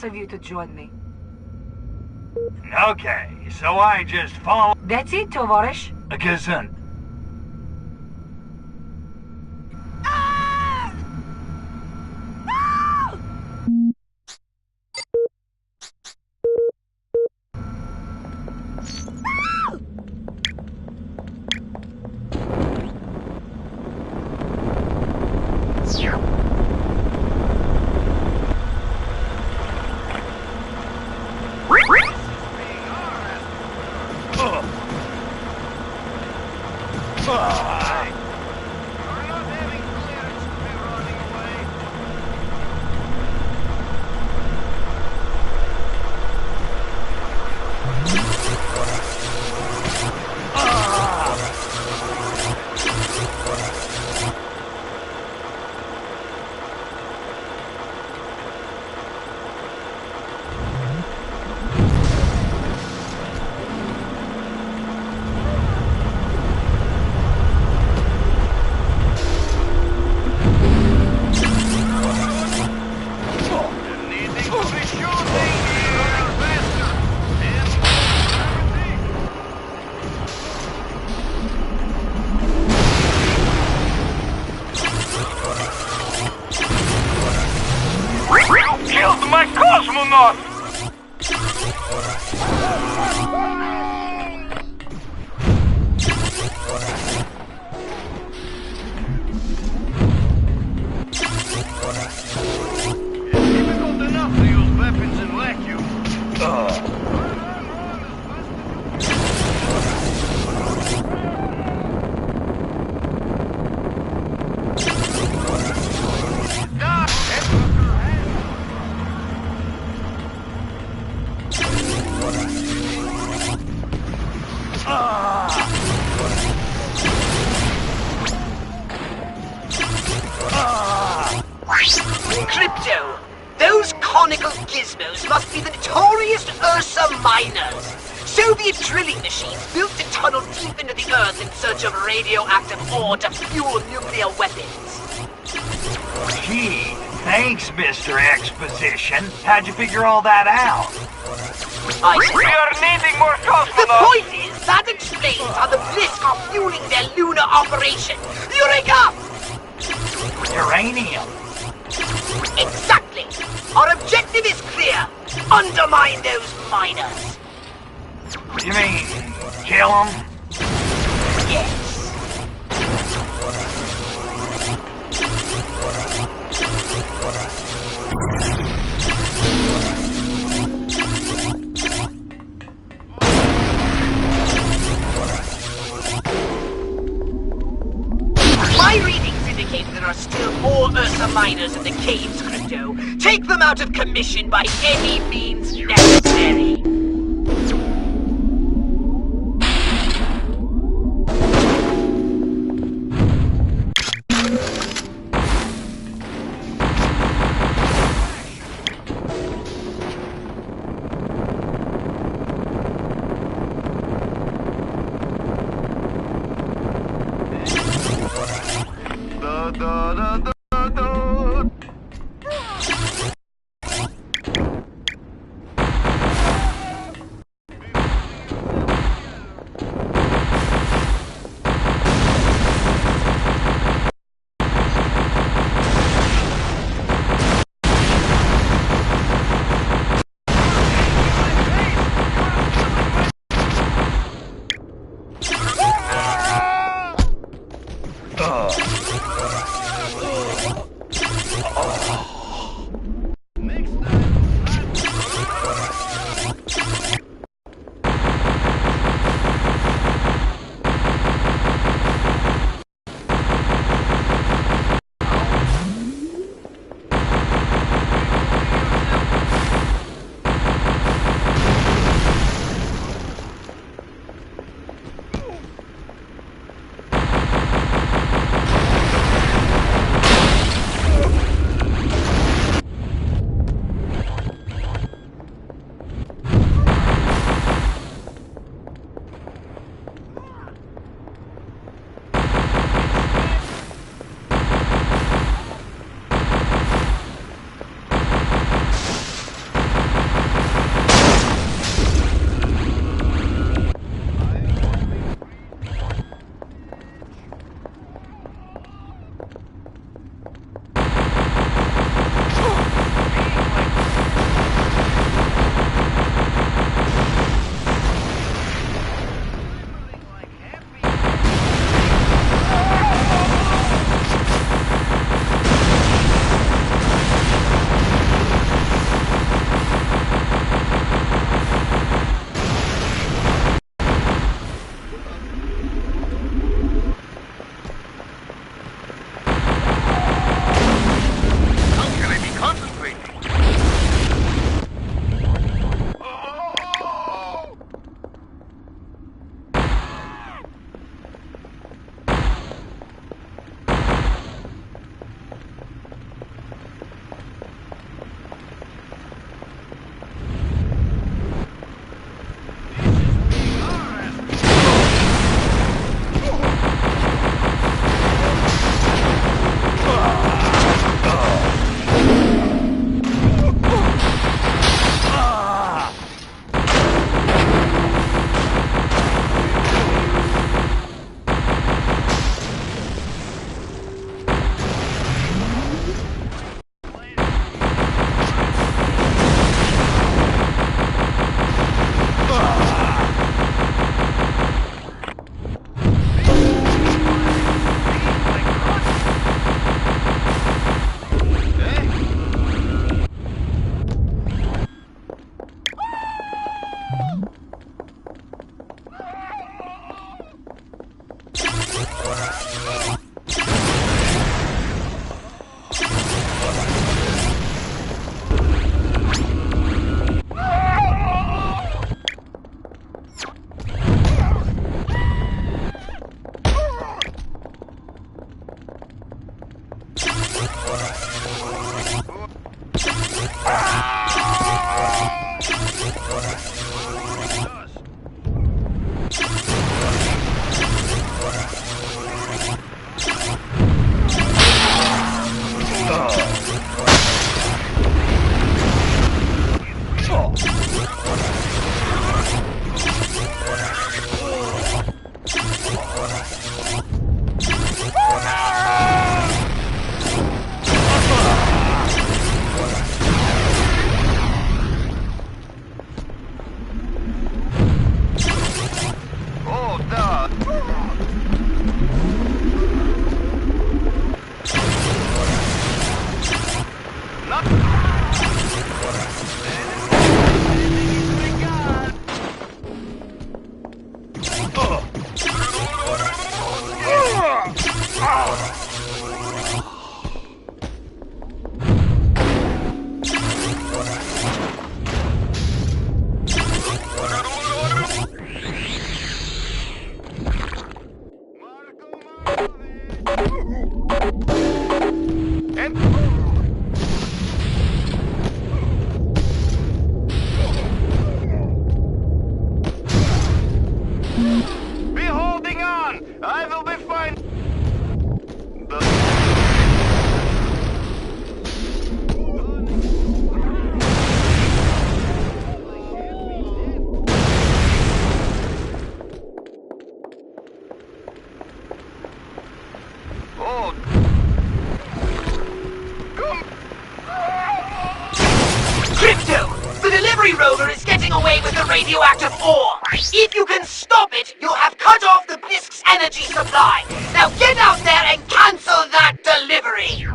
nice of you to join me. Okay, so I just follow... That's it, Tovarish. Gesund. My cosmonaut! It's difficult enough to use weapons in vacuum. Crypto! Those conical gizmos must be the notorious Ursa miners. Soviet drilling machines built to tunnel deep into the earth in search of radioactive ore to fuel nuclear weapons. Gee, thanks, Mr. Exposition. How'd you figure all that out? We are needing more The cosmonauts! point is, that explains how the Blisk are fueling their lunar operation. Eureka! Uranium. Exactly! Our objective is clear. Undermine those miners. You mean, kill them? Yes. My readings indicate there are still more Ursa miners in the caves, Crypto. Take them out of commission by any means necessary. Be holding on! I will be fine. Oh. Crypto! The delivery rover is getting away with the radioactive ore! If you can stop it, you'll have cut off the Blisk's energy supply! Now get out there and cancel that delivery!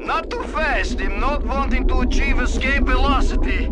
Not too fast, I'm not wanting to achieve escape velocity.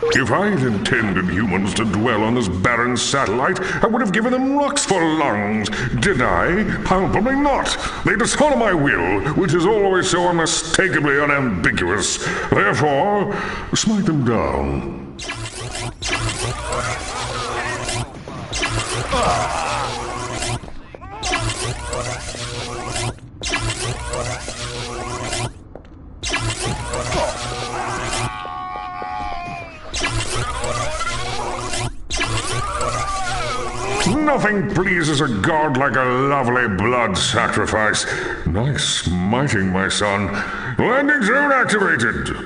If I had intended humans to dwell on this barren satellite, I would have given them rocks for lungs. Did I? Probably not. They dishonor my will, which is always so unmistakably unambiguous. Therefore, smite them down. Nothing pleases a god like a lovely blood sacrifice. Nice smiting, my son. Landing zone activated.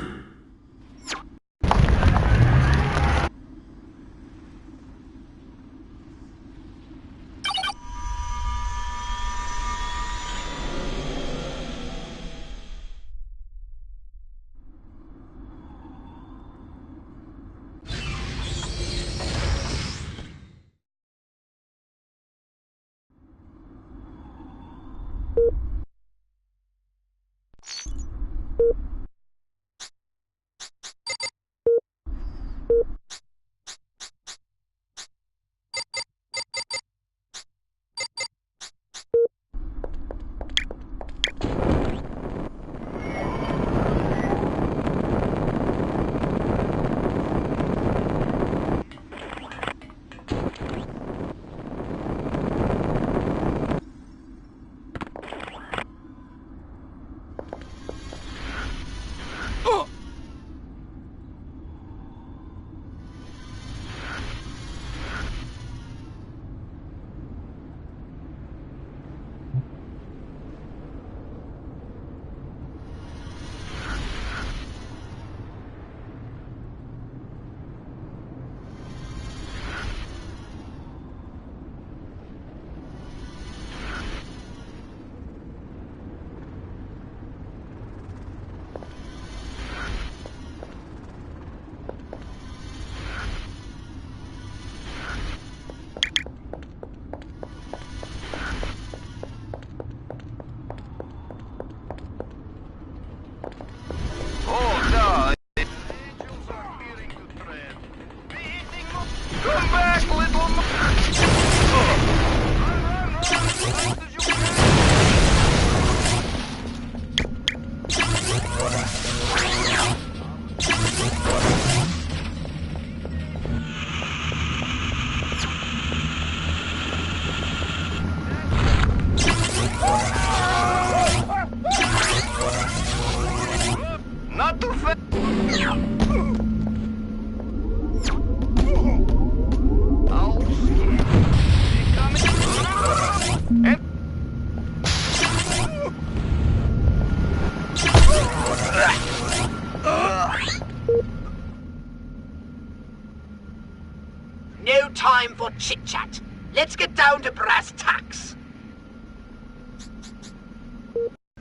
No time for chit-chat. Let's get down to brass tacks.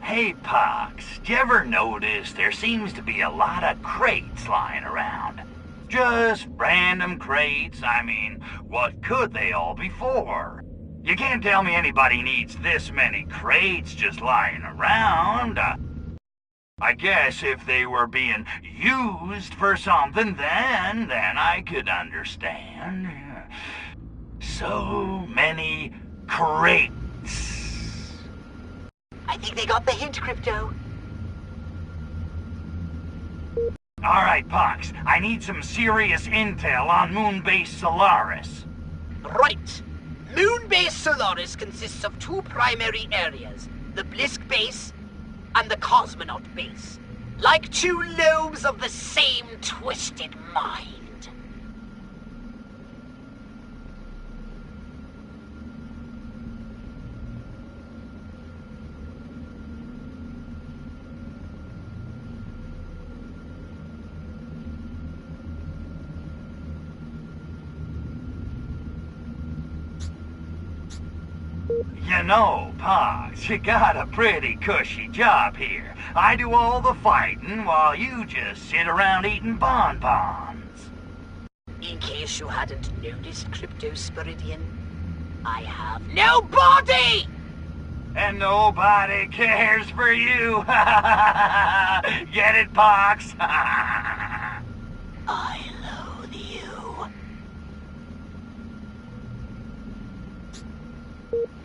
Hey, Pox, d'you ever notice there seems to be a lot of crates lying around? Just random crates. I mean, what could they all be for? You can't tell me anybody needs this many crates just lying around. I guess if they were being used for something, then I could understand. So many crates. I think they got the hint, Crypto. Alright, Pox, I need some serious intel on Moonbase Solaris. Right. Moonbase Solaris consists of two primary areas, the Blisk Base and the Cosmonaut Base. Like two lobes of the same twisted mind. You know, Pox, you got a pretty cushy job here. I do all the fighting while you just sit around eating bonbons. In case you hadn't noticed, Crypto Spiridian, I have no body! And nobody cares for you. Get it, Pox? I love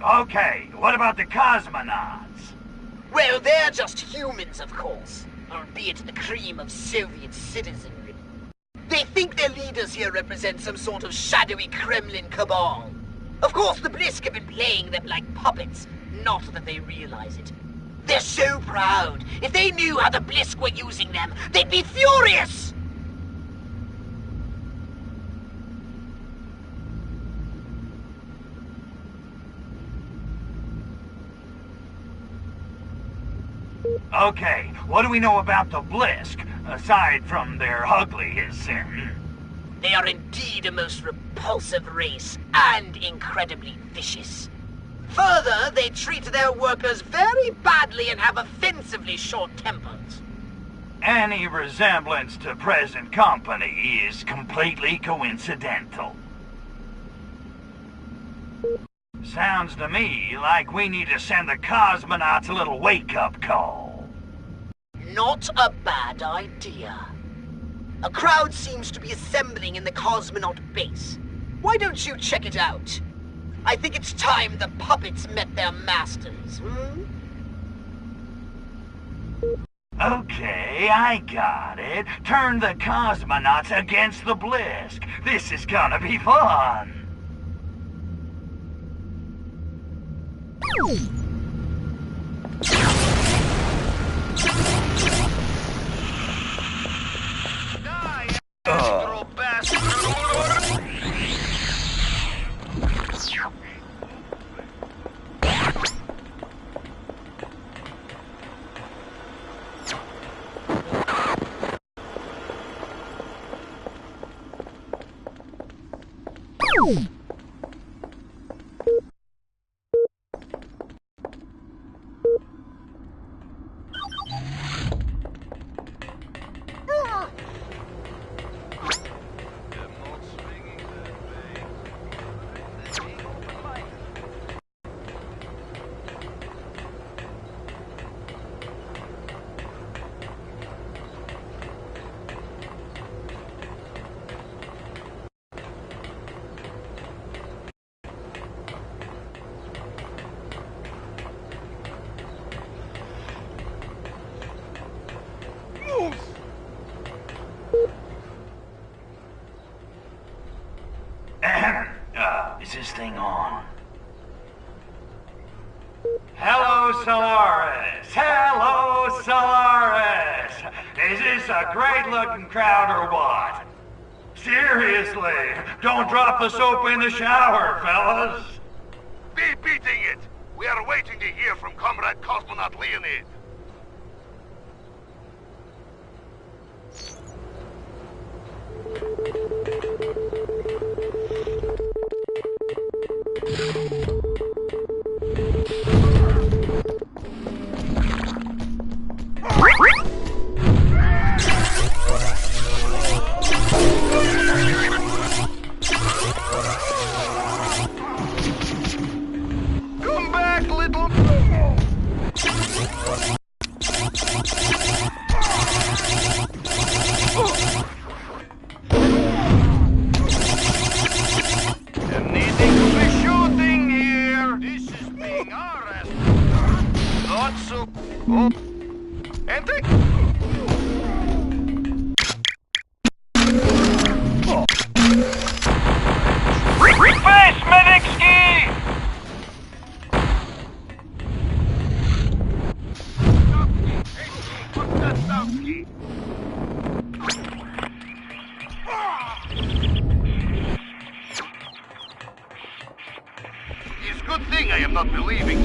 Okay, what about the cosmonauts? Well, they're just humans, of course, albeit the cream of Soviet citizenry. They think their leaders here represent some sort of shadowy Kremlin cabal. Of course, the Blisk have been playing them like puppets, not that they realize it. They're so proud. If they knew how the Blisk were using them, they'd be furious! Okay, what do we know about the Blisk, aside from their ugliness? They are indeed a most repulsive race, and incredibly vicious. Further, they treat their workers very badly and have offensively short tempers. Any resemblance to present company is completely coincidental. Sounds to me like we need to send the cosmonauts a little wake-up call. Not a bad idea. A crowd seems to be assembling in the cosmonaut base. Why don't you check it out? I think it's time the puppets met their masters, Okay, I got it. Turn the cosmonauts against the Blisk. This is gonna be fun. Die, astral bastard! Is this thing on? Hello, Solaris! Hello, Solaris! Is this a great-looking crowd or what? Seriously, don't drop the soap in the shower, fellas! Be beating it! We are waiting to hear from Comrade Cosmonaut Leonid. Come back, little... I'm needing to be shooting here. This is being harassed. Not so... Oh. Enter... Face medic ski! It's a good thing I am not believing.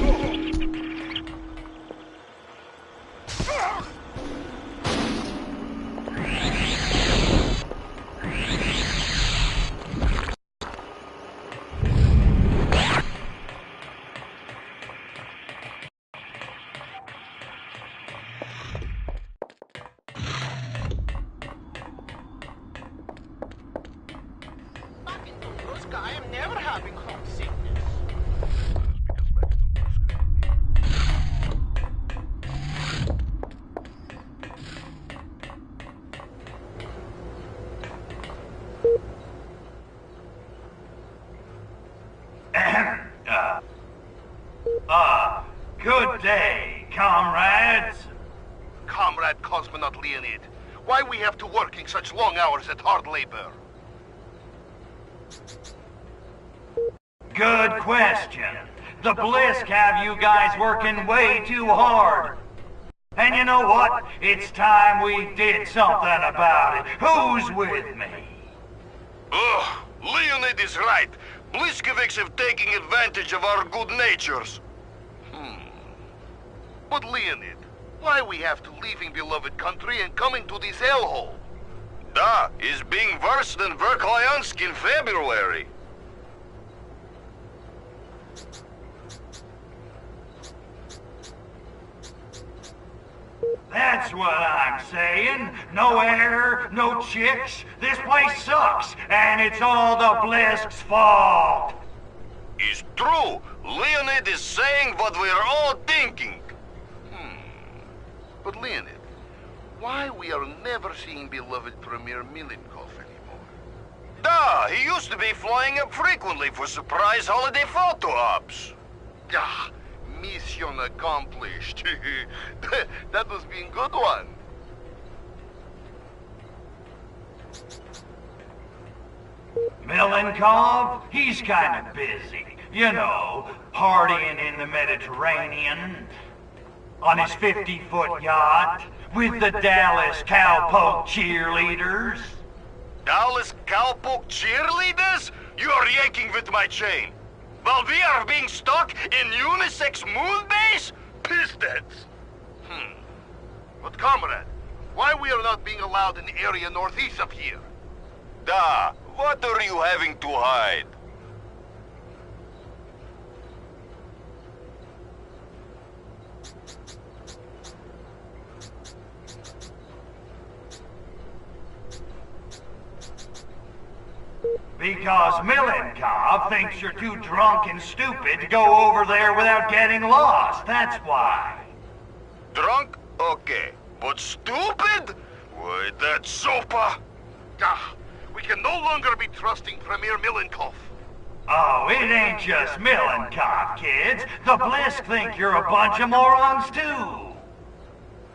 I am never having homesickness. Leonid? Why we have to working such long hours at hard labor? Good question. The Blisk have you guys working way too hard. And you know what? It's time we did something about it. Who's with me? Ugh, Leonid is right. Bliskovics have taken advantage of our good natures. But Leonid, why we have to leaving beloved country and coming to this hellhole? Da is being worse than Verkhoyansk in February. That's what I'm saying. No air, no chicks. This place sucks, and it's all the Blisk's fault. It's true. Leonid is saying what we're all thinking. But Leonid, why we are never seeing beloved Premier Milenkov anymore? Da, he used to be flying up frequently for surprise holiday photo ops. Ah, mission accomplished. That was being good one. Milenkov, he's kind of busy. You know, partying in the Mediterranean. On his 50-foot yacht, with the Dallas Cowpoke cheerleaders. Dallas Cowpoke cheerleaders? You are yanking with my chain. While we are being stuck in unisex moon base? Pissheads. But comrade, why we are not being allowed in the area northeast of here? Da, what are you having to hide? Because Milenkov thinks you're too drunk and stupid to go over there without getting lost, that's why. Drunk? Okay. But stupid? Why, that's sopa. Ah, we can no longer be trusting Premier Milenkov. Oh, it ain't just Milenkov, kids. The Blisk think you're a bunch of morons, too.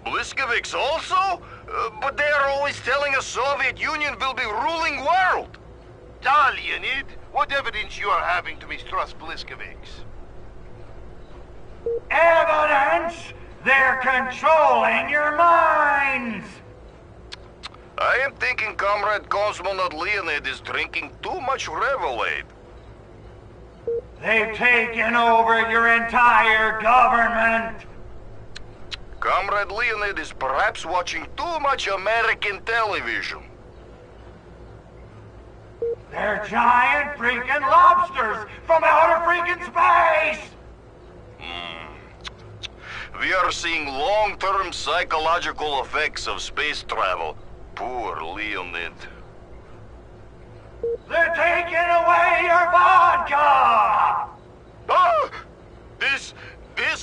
Bliskovics also? But they are always telling us Soviet Union will be ruling world. Da, Leonid, what evidence you are having to mistrust Bliskovics? Evidence? They're controlling your minds! I am thinking Comrade Cosmonaut Leonid is drinking too much Revelade. They've taken over your entire government! Comrade Leonid is perhaps watching too much American television. They're giant freaking lobsters from outer freaking space! We are seeing long-term psychological effects of space travel. Poor Leonid. They're taking away your vodka! Ah! This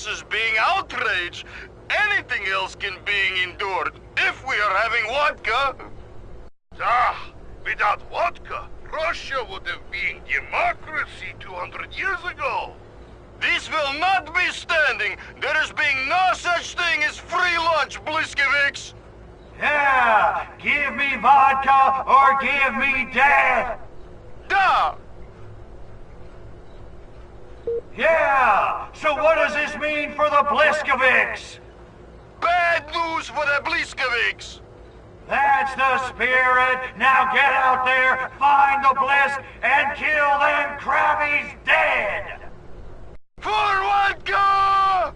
is being outrage. Anything else can be endured if we are having vodka. Ah, without vodka, Russia would have been democracy 200 years ago. This will not be standing. There is being no such thing as free lunch, Bliskovics. Yeah, give me vodka or give me death! Da! Yeah, so what does this mean for the Bliskovics? Bad news for the Bliskovics. That's the spirit. Now get out there, find the Blisk, and kill them crabbies dead! For vodka!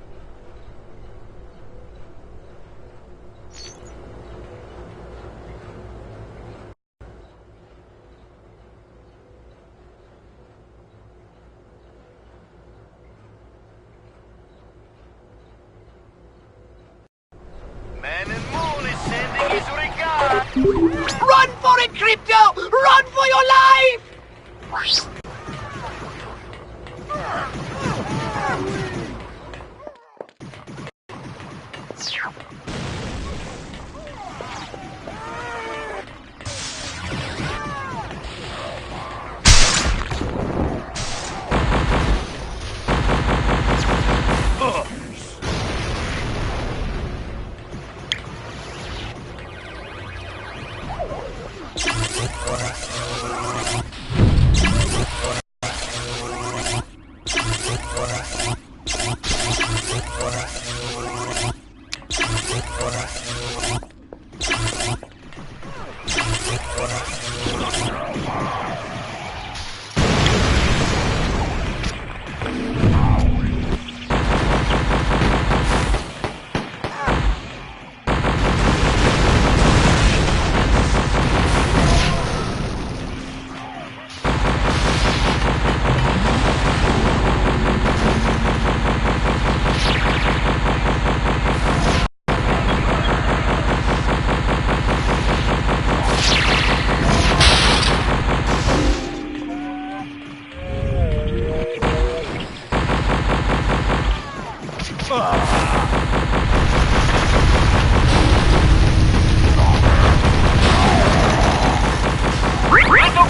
Man and Moon is sending his regards. Run for it, Crypto! Run for your life!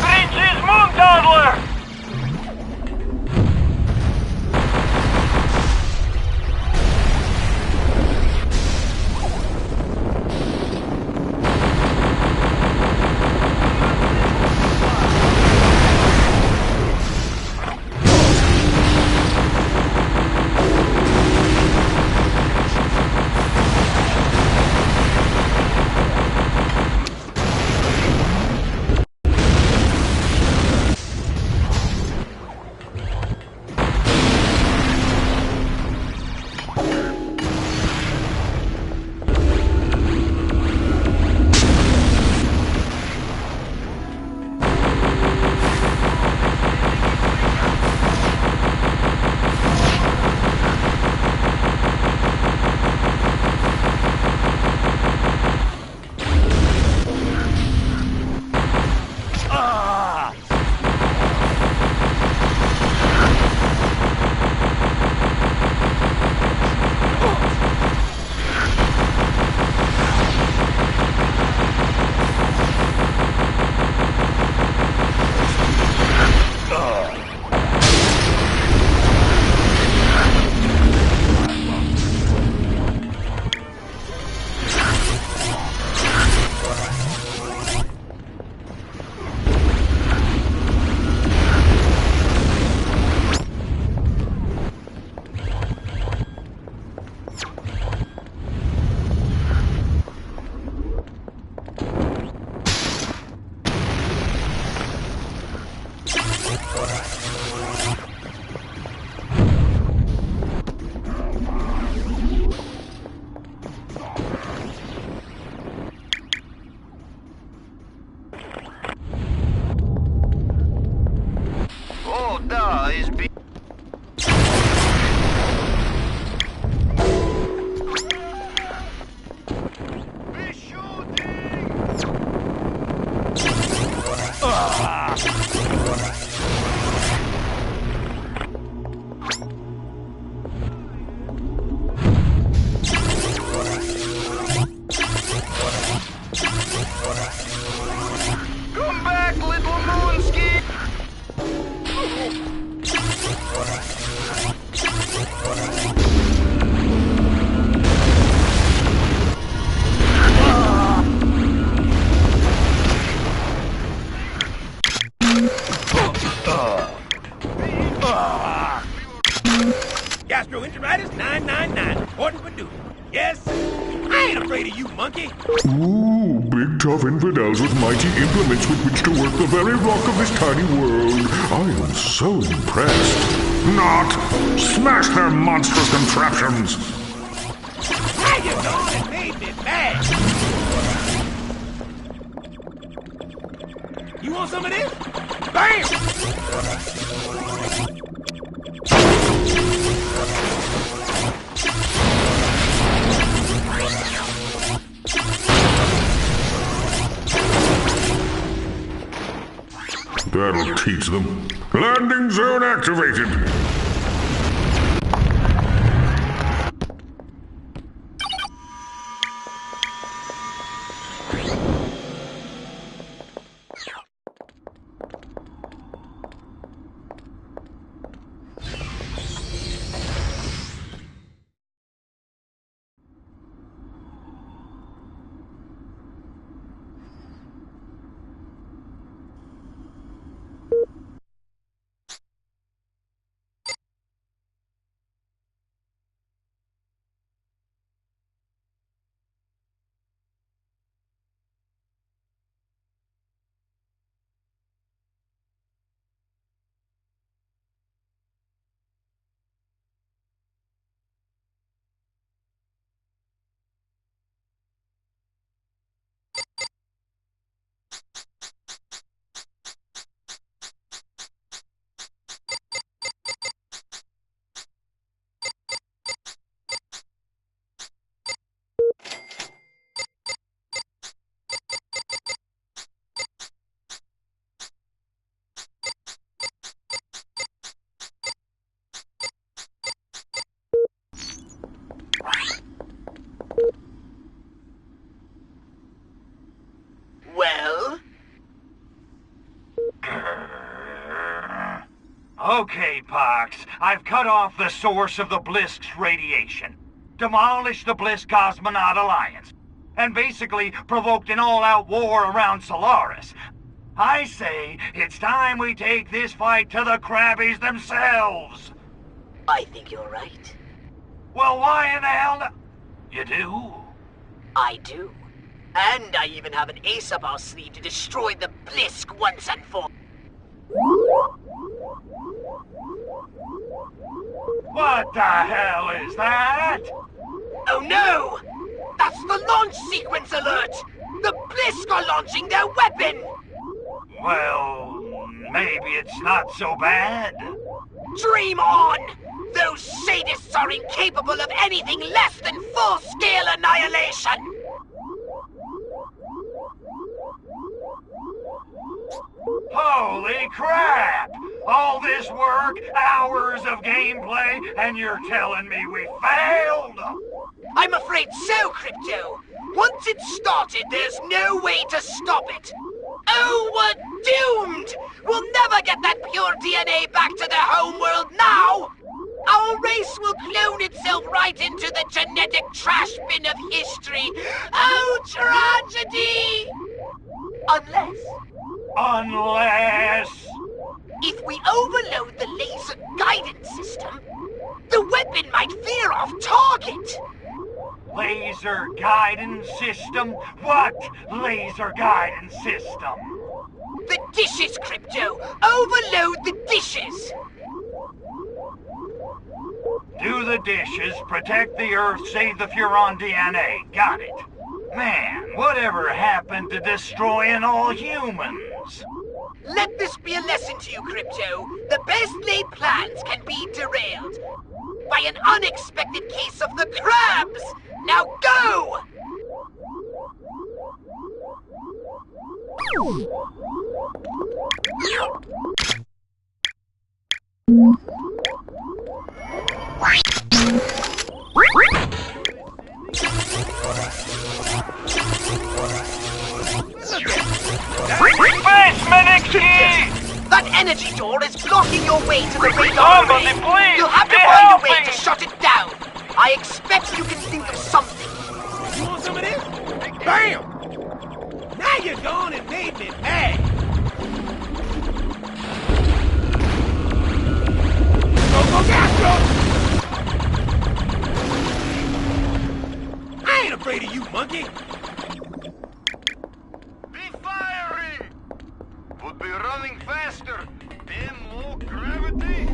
Bridges, moon toddler! Oh, da is be... Be shooting! Come back, little moonski! Gastroenteritis 999, reporting for duty. Yes, I ain't afraid of you, monkey. Ooh, big tough infidels with mighty implements with which to work the very rock of this tiny world. I am so impressed. Not! Smash their monstrous contraptions! How you gone and made me mad? You want some of this? Bam! That'll teach them. Landing zone activated. Okay, Pox. I've cut off the source of the Blisk's radiation, demolished the Blisk Cosmonaut Alliance, and basically provoked an all-out war around Solaris. I say it's time we take this fight to the Krabbies themselves. I think you're right. Well, why in the hell You do? I do. And I even have an ace up our sleeve to destroy the Blisk once and for all. What the hell is that? Oh no! That's the launch sequence alert! The Blisk are launching their weapon! Well, maybe it's not so bad. Dream on! Those sadists are incapable of anything less than full-scale annihilation! Holy crap! All this work, hours of gameplay, and you're telling me we failed? I'm afraid so, Crypto. Once it's started, there's no way to stop it. Oh, we're doomed! We'll never get that pure DNA back to the homeworld now! Our race will clone itself right into the genetic trash bin of history. Oh, tragedy! Unless... If we overload the laser guidance system, the weapon might veer off target. Laser guidance system? What laser guidance system? The dishes, Crypto! Overload the dishes! Do the dishes, protect the Earth, save the Furon DNA. Got it. Man, whatever happened to destroying all humans? Let this be a lesson to you, Crypto. The best laid plans can be derailed by an unexpected case of the crabs! Now go! That energy door is blocking your way to the radar array. Please, you'll have to find a way to shut it down. I expect you can think of something. You want some of this? Bam! Now you're gone and made me mad. Go, Castro! I ain't afraid of you, monkey. Be firing! Would be running faster. In low gravity.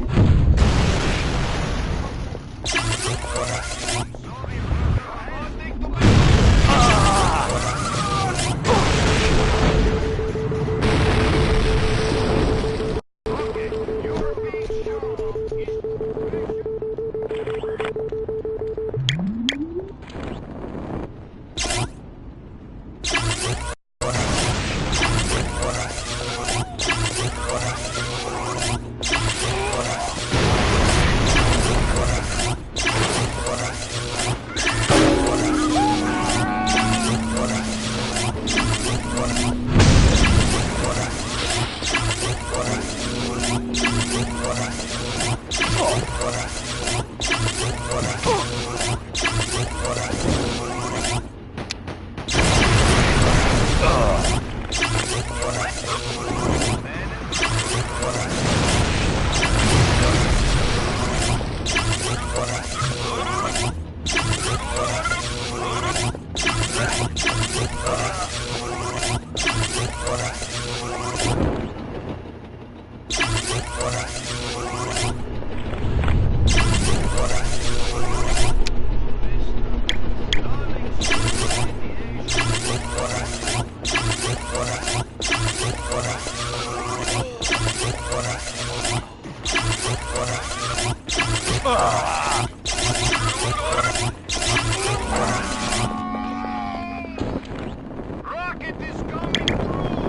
Rocket is coming through!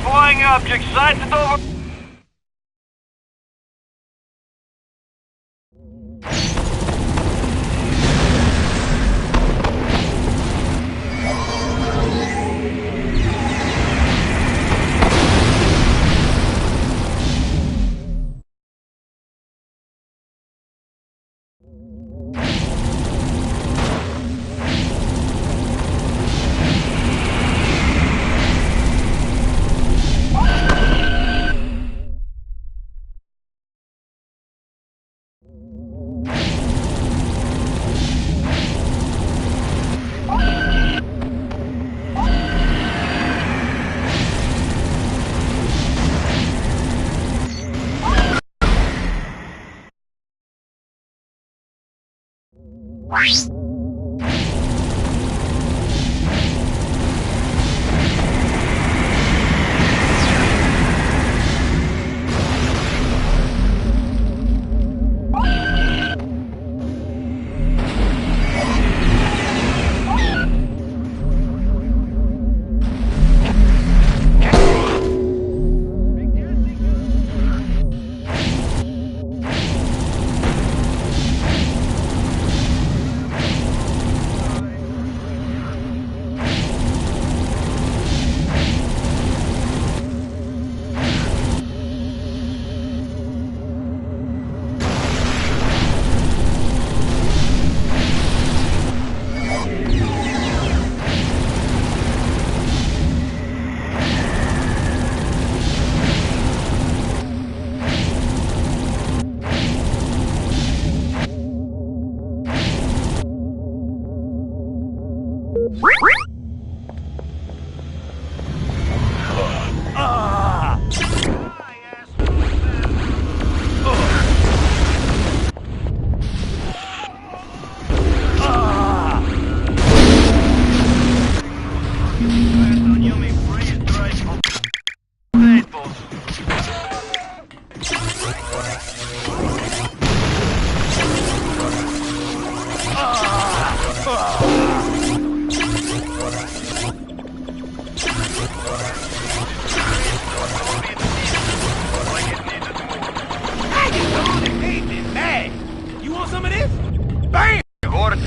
flying objects sighted over...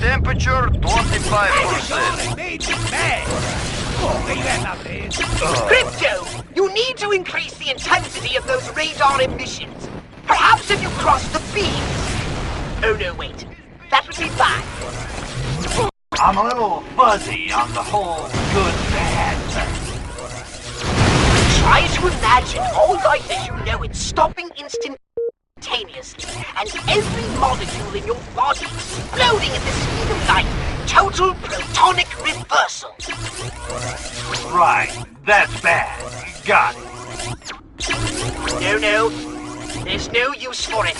Temperature 25%. Crypto, you need to increase the intensity of those radar emissions. Perhaps if you cross the beams. Oh no, wait. That would be bad. I'm a little fuzzy on the whole good-bad thing. Try to imagine all life as you know it stopping instantaneously, and every molecule in your body exploding at the speed of light. Total protonic reversal. Right, that's bad. Got it. No. There's no use for it.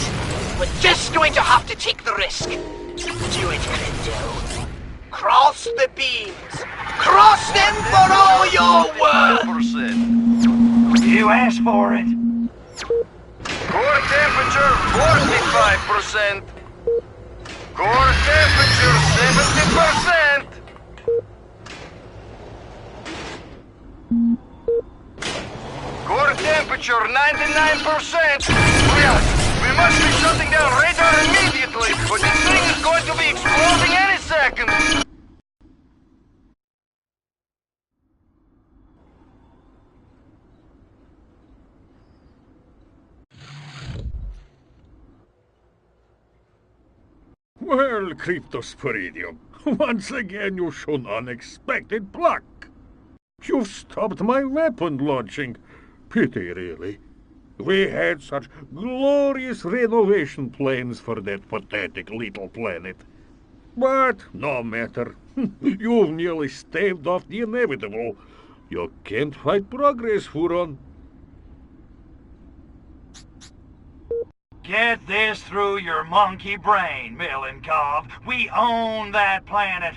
We're just going to have to take the risk. Do it, Crypto. Cross the beams. Cross them for all you're worth. You asked for it. Core temperature 45%. Core temperature 70%. Core temperature 99%. We must be shutting down radar immediately, or this thing is going to be exploding any second. Well, Cryptosporidium, once again you showed unexpected pluck. You've stopped my weapon launching. Pity, really. We had such glorious renovation plans for that pathetic little planet. But no matter. You've nearly staved off the inevitable. You can't fight progress, Huron. Get this through your monkey brain, Milenkov. We own that planet,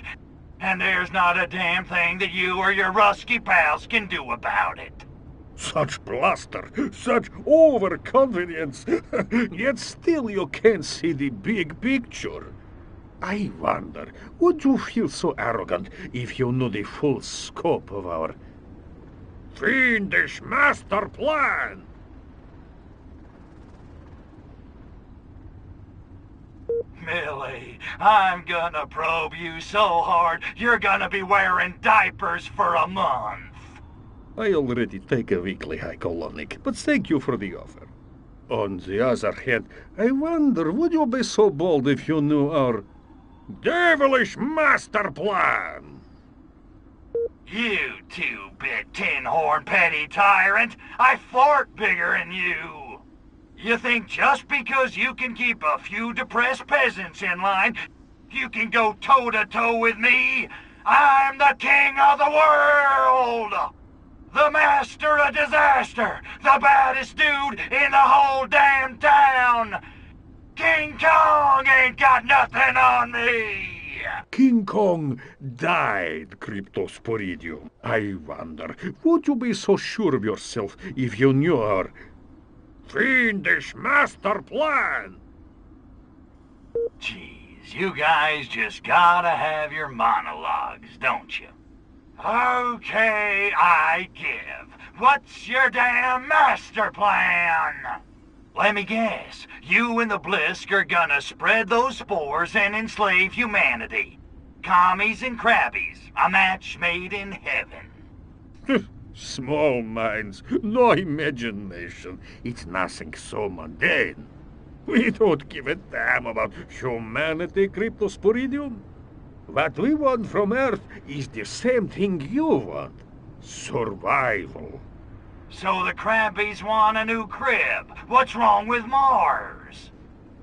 and there's not a damn thing that you or your rusky pals can do about it. Such bluster, such overconfidence, yet still you can't see the big picture. I wonder, would you feel so arrogant if you knew the full scope of our... Fiendish master plan! Millie, I'm gonna probe you so hard, you're gonna be wearing diapers for a month. I already take a weekly hike, Nick, but thank you for the offer. On the other hand, I wonder, would you be so bold if you knew our devilish master plan? You two-bit tin-horn petty tyrant, I fart bigger than you. You think just because you can keep a few depressed peasants in line, you can go toe-to-toe with me? I'm the king of the world! The master of disaster! The baddest dude in the whole damn town! King Kong ain't got nothing on me! King Kong died, Cryptosporidium. I wonder, would you be so sure of yourself if you knew our fiendish master plan? Jeez, you guys just gotta have your monologues, don't you? Okay, I give. What's your damn master plan? Let me guess. You and the Blisk are gonna spread those spores and enslave humanity. Commies and crabbies. A match made in heaven. Small minds, no imagination. It's nothing so mundane. We don't give a damn about humanity, Cryptosporidium. What we want from Earth is the same thing you want. Survival. So the crabbies want a new crib. What's wrong with Mars?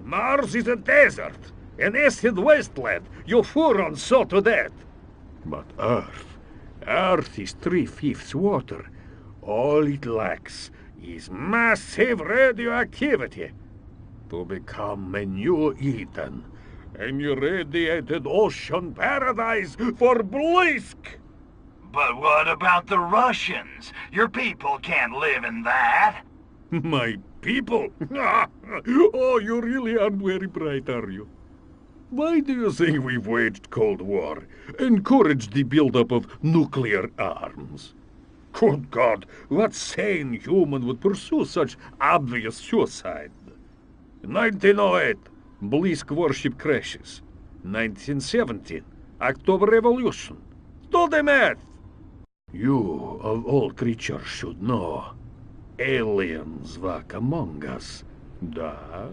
Mars is a desert, an acid wasteland. You Furons saw to that. But Earth is 3/5 water. All it lacks is massive radioactivity to become a new Eden. An irradiated ocean paradise for Blisk! But what about the Russians? Your people can't live in that. My people? Oh, you really aren't very bright, are you? Why do you think we've waged Cold War? Encouraged the buildup of nuclear arms? Good God, what sane human would pursue such obvious suicide? 1908, Blisk warship crashes. 1917, October Revolution. Do the math! You, of all creatures, should know. Aliens walk among us. Da?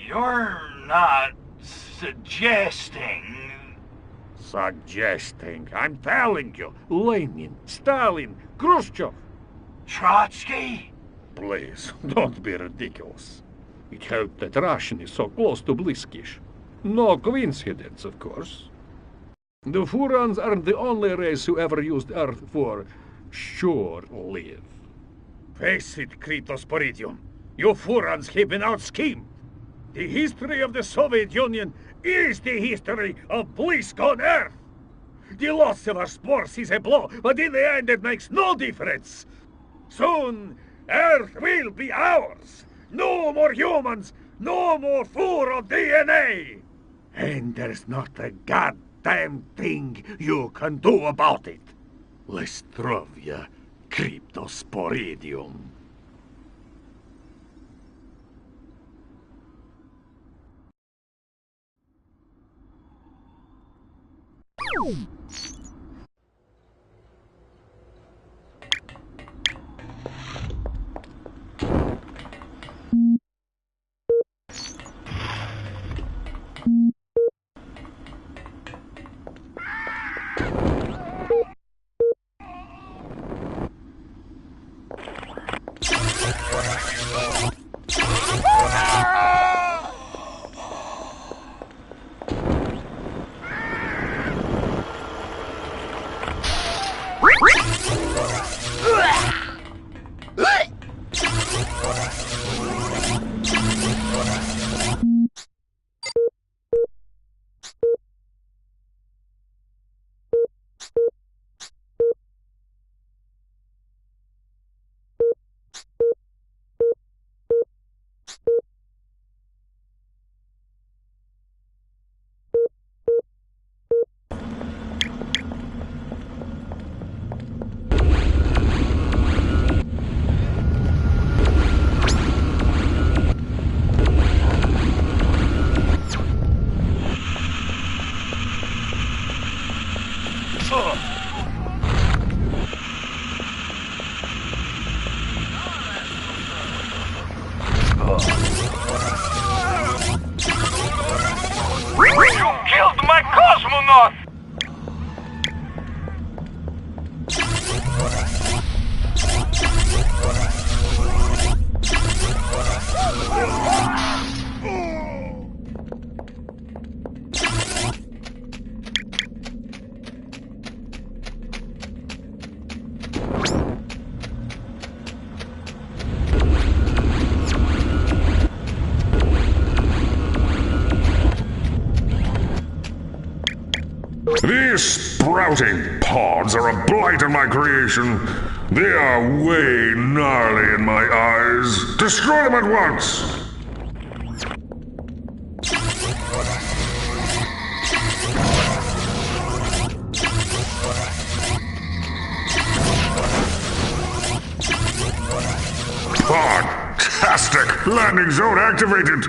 You're not suggesting... Suggesting. I'm telling you. Lenin, Stalin, Khrushchev. Trotsky? Please, don't be ridiculous. It helped that Russian is so close to Bliskish. No coincidence, of course. The Furons aren't the only race who ever used Earth for shore-live. Face it, Cryptosporidium. You Furons have been out-schemed. The history of the Soviet Union is the history of Blisk on Earth. The loss of our spores is a blow, but in the end it makes no difference. Soon, Earth will be ours. No more humans, no more Furon DNA. And there's not a goddamn thing you can do about it. Lestrovia Cryptosporidium. You killed my cosmonaut! These sprouting pods are a blight on my creation. They are way gnarly in my eyes. Destroy them at once! Fantastic! Landing zone activated!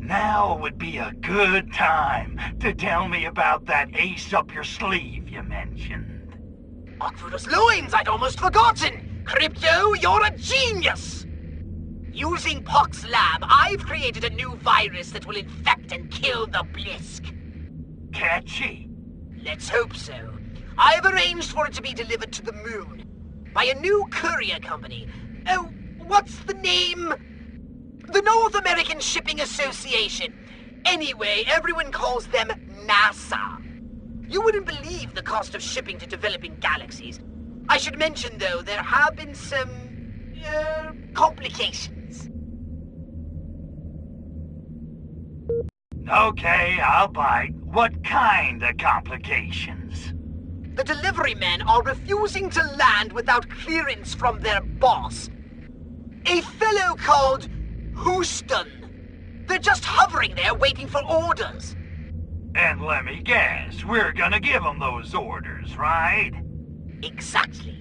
Now would be a good time to tell me about that ace up your sleeve you mentioned. Octopus loins, I'd almost forgotten! Crypto, you're a genius! Using Pock's lab, I've created a new virus that will infect and kill the Blisk. Catchy. Let's hope so. I've arranged for it to be delivered to the moon by a new courier company. Oh, what's the name? The North American Shipping Association. Anyway, everyone calls them NASA. You wouldn't believe the cost of shipping to developing galaxies. I should mention, though, there have been some complications. Okay, I'll bite. What kind of complications? The delivery men are refusing to land without clearance from their boss. A fellow called Houston. They're just hovering there waiting for orders. And let me guess, we're gonna give them those orders, right? Exactly.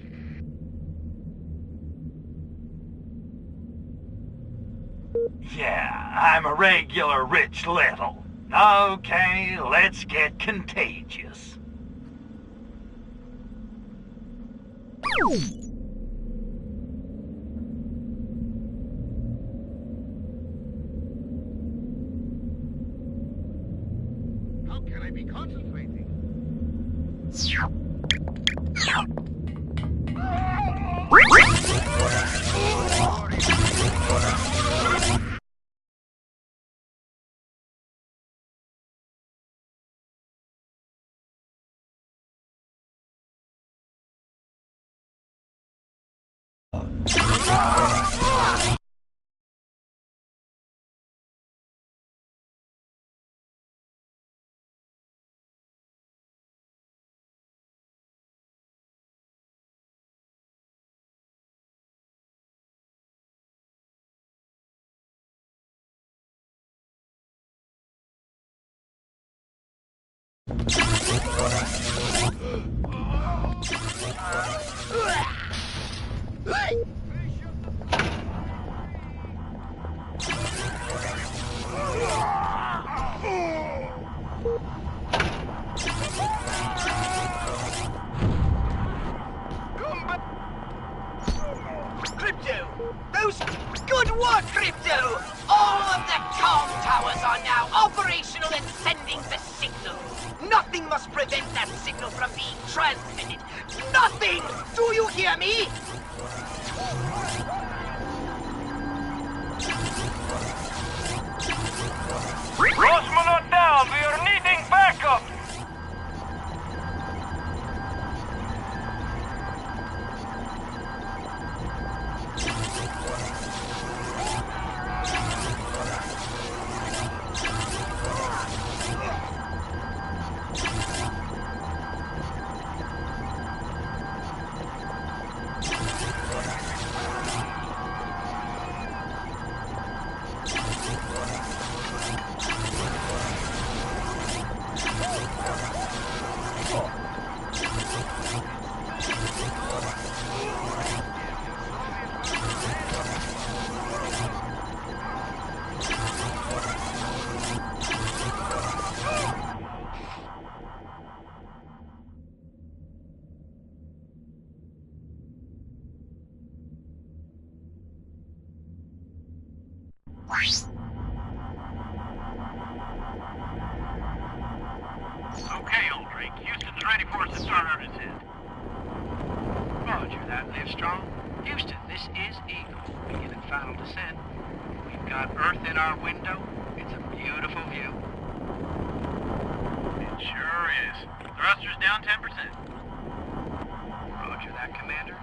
Yeah, I'm a regular Rich Little. Okay, let's get contagious. How can I be concentrating? Crypto! Those... Good work, Crypto! All of the comm towers are now operational and sending the signal. Nothing must prevent that signal from being transmitted. Nothing! Do you hear me? Rosmonot down! We are needing backup! Okay, old Drake. Houston's ready for us to start our descent. Roger that, Livestrong. Houston, this is Eagle. Beginning final descent. We've got Earth in our window. It's a beautiful view. It sure is. Thrusters down 10%. Roger that, Commander.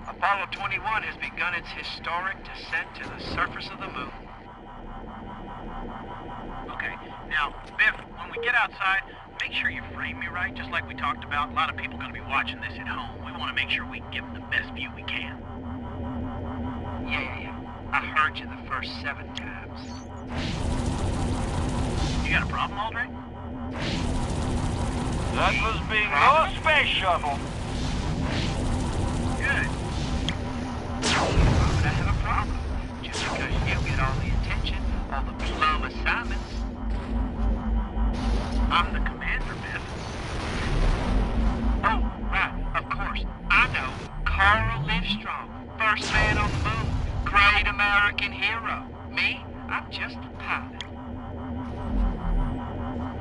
Apollo 21 has begun its historic descent to the surface of the moon. Okay, now, Biff, when we get outside, make sure you frame me right, just like we talked about. A lot of people are going to be watching this at home. We want to make sure we give them the best view we can. Yeah. I heard you the first 7 times. You got a problem, Aldrich? That was being no space shuttle. Good. Why would I have a problem? Just because you get all the attention, all the plum assignments. I'm the commander, Biff. Oh, right, of course. I know. Carl Livestrong, first man on the moon, great American hero. Me, I'm just a pilot.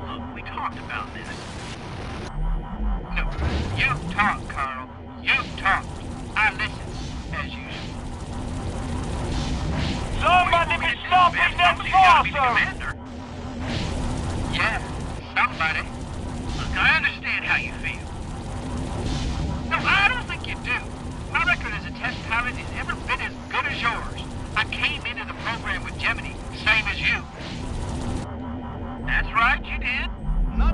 Look, we talked about this. No, you talk, Carl. You talk. I listen, as usual. Somebody be stopping that saucer! Yeah, somebody. Look, I understand how you feel. No, I don't think you do. My record as a test pilot is every bit as good as yours. I came into the program with Gemini, same as you. That's right, you did. Not.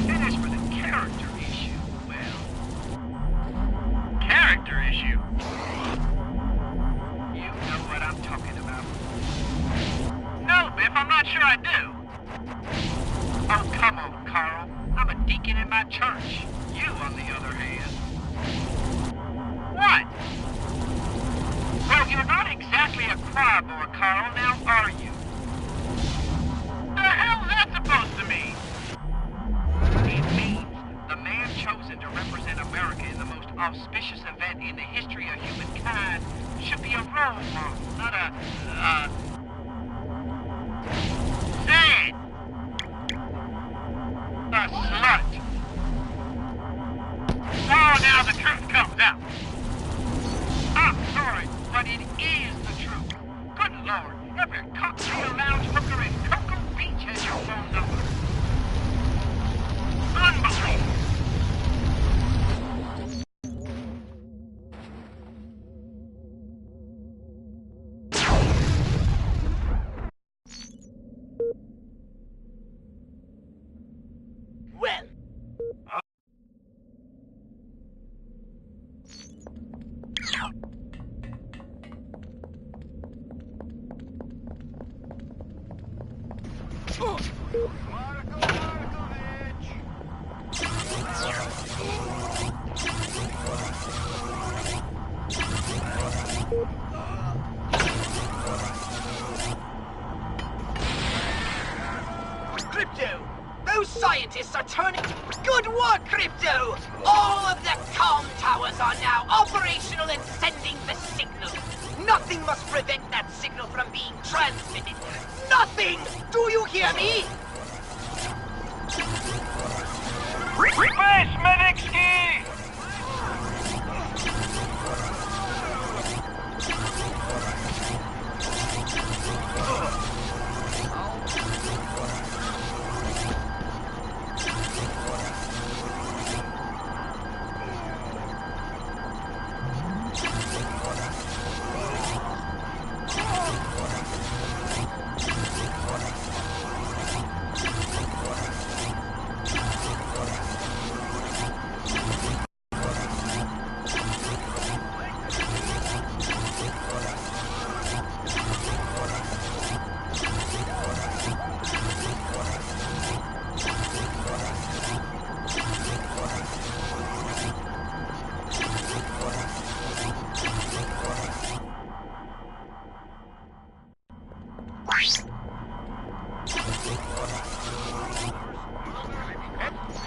And as for the character issue, well... Character issue? You know what I'm talking about. No, Biff, I'm not sure I do. Oh, come on, Carl. I'm a deacon in my church. You, on the other hand. What? Well, you're not exactly a choir boy, Carl, now are you? The hell's that supposed to mean? It means the man chosen to represent America in the most auspicious event in the history of humankind should be a role model, not a, say it! A slut! Oh, now the truth comes out. I'm sorry, but it is the truth. Good Lord, every cocktail lounge hooker in Cocoa Beach has your phone number. Unbelievable. Well, Crypto, those Those scientists are turning... Good work, Crypto! All of the comm towers are now operational and sending the signal. Nothing must prevent that signal from being transmitted. Nothing! Do you hear me? Space medic ski!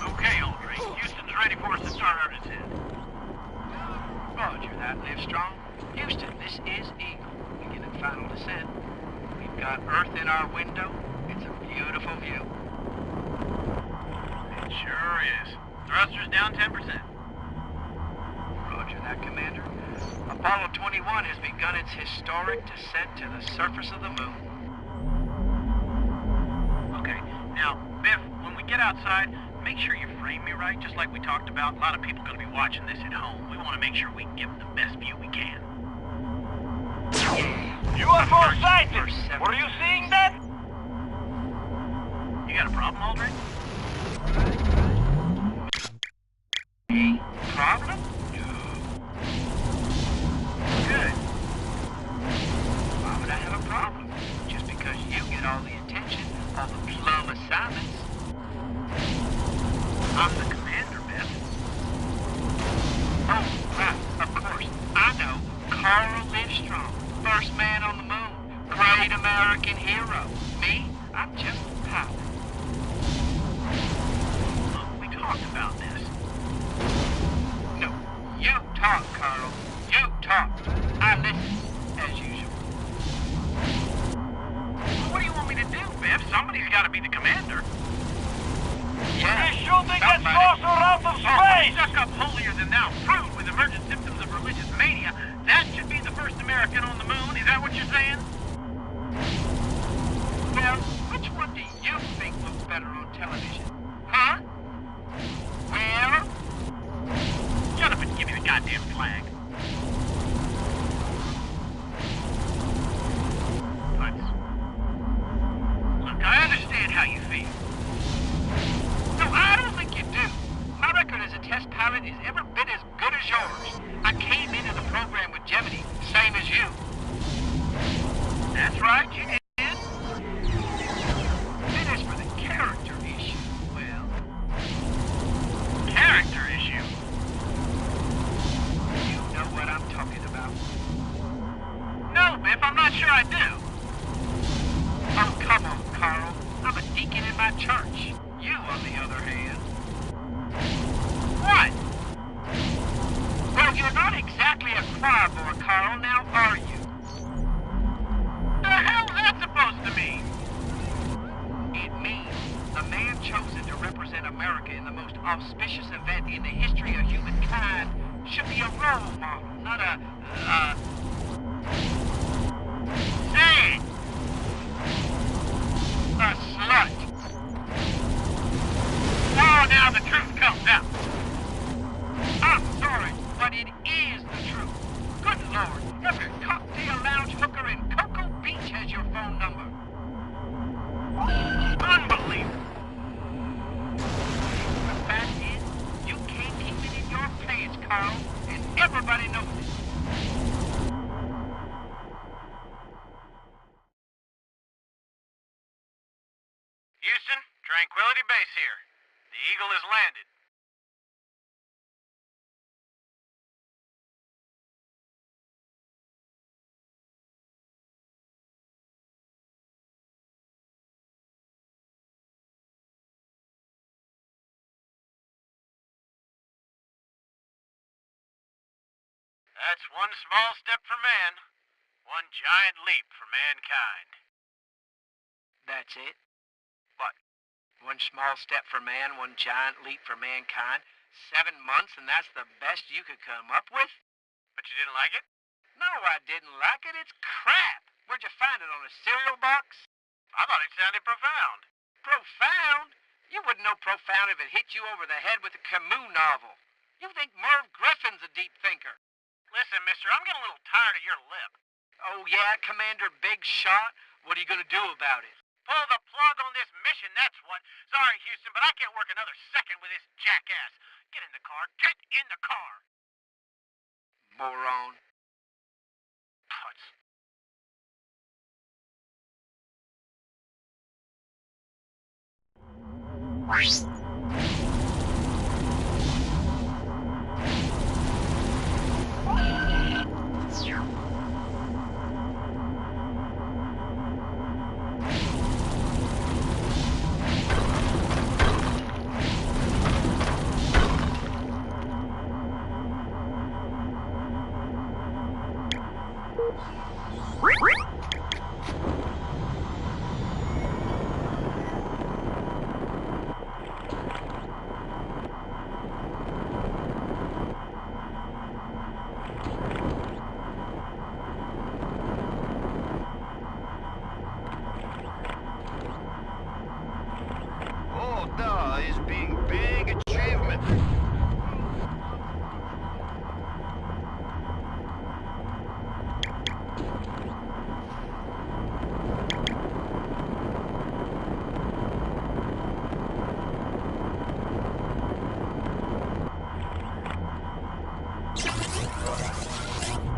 Okay, Aldrich. Houston's ready for us to start our descent. Roger that, Livestrong. Houston, this is Eagle. Beginning final descent. We've got Earth in our window. It's a beautiful view. It sure is. Thrusters down 10%. Roger that, Commander. Apollo 21 has begun its historic descent to the surface of the moon. Okay, now, Biff, when we get outside, make sure you frame me right, just like we talked about. A lot of people are going to be watching this at home. We want to make sure we give them the best view we can. UFO sighted! Were you seeing that? You got a problem, Aldrich? A problem? Good. Why would I have a problem? Just because you get all the attention, all the plum assignments. I'm the commander, Biff. Oh, right, of course. I know. Carl Livestrong, first man on the moon, great American hero. Me? I'm just a pilot. Look, we talked about this. No, you talk, Carl. You talk. I listen, as usual. What do you want me to do, Biff? Somebody's got to be the commander. Yeah. He's shooting that saucer out of space! Stuck up holier than thou fruit with emergent symptoms of religious mania. That should be the first American on the moon. Is that what you're saying? Well, which one do you think looks better on television? Huh? Well? Shut up and give me the goddamn flag. Look, I understand how you feel. No, I don't think you do. My record as a test pilot is every bit as good as yours. I came into the program with Gemini, same as you. That's right, you did. And as for the character issue, well... Character issue? You know what I'm talking about. No, Biff, I'm not sure I do. Oh, come on, Carl. I'm a deacon in my church. You, on the other hand... What? Well, you're not exactly a choir boy, Carl, now are you? The hell's that supposed to mean? It means a man chosen to represent America in the most auspicious event in the history of humankind should be a role model, not a, say it! A slut. Oh, now the truth comes out. I'm sorry, but it is the truth. Good Lord, every cocktail lounge hooker in Cocoa Beach has your phone number. Unbelievable. The fact is, you can't keep it in your pants, Carl, and everybody knows it. Houston, Tranquility Base here. The Eagle has landed. That's one small step for man, one giant leap for mankind. That's it? What? One small step for man, one giant leap for mankind. 7 months, and that's the best you could come up with? But you didn't like it? No, I didn't like it. It's crap. Where'd you find it, on a cereal box? I thought it sounded profound. Profound? You wouldn't know profound if it hit you over the head with a Camus novel. You think Merv Griffin's a deep thinker. Listen, mister, I'm getting a little tired of your lip. Oh, yeah, Commander Big Shot? What are you going to do about it? Pull the plug on this mission, that's what. Sorry, Houston, but I can't work another second with this jackass. Get in the car. Get in the car. Moron. Putz. Oh, duh, is being big